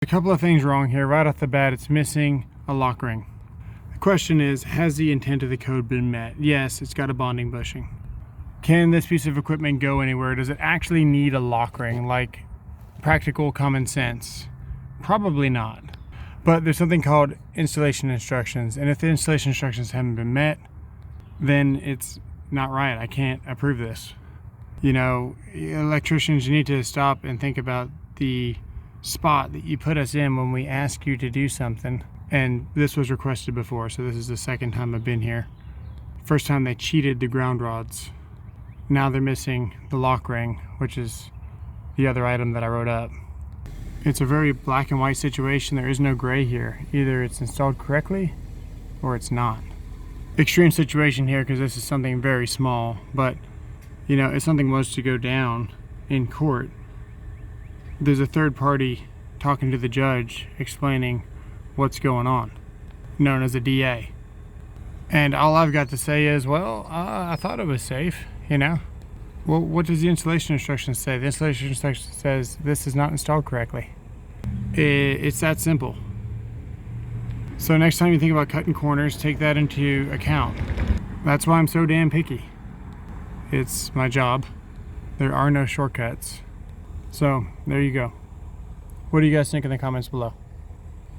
A couple of things wrong here. Right off the bat, it's missing a lock ring. The question is, has the intent of the code been met? Yes, it's got a bonding bushing. Can this piece of equipment go anywhere? Does it actually need a lock ring, like practical common sense? Probably not. But there's something called installation instructions, and if the installation instructions haven't been met, then it's not right. I can't approve this. You know, electricians, you need to stop and think about the spot that you put us in when we ask you to do something. And this was requested before, so this is the second time I've been here. First time they cheated the ground rods. Now they're missing the lock ring, which is the other item that I wrote up. It's a very black and white situation. There is no gray here. Either it's installed correctly or it's not. Extreme situation here because this is something very small, but you know, if something was to go down in court, there's a third party talking to the judge explaining what's going on, known as a DA. And all I've got to say is, well, I thought it was safe, you know? Well, what does the installation instructions say? The installation instruction says this is not installed correctly. It's that simple. So next time you think about cutting corners, take that into account. That's why I'm so damn picky. It's my job. There are no shortcuts. So there you go. What do you guys think in the comments below?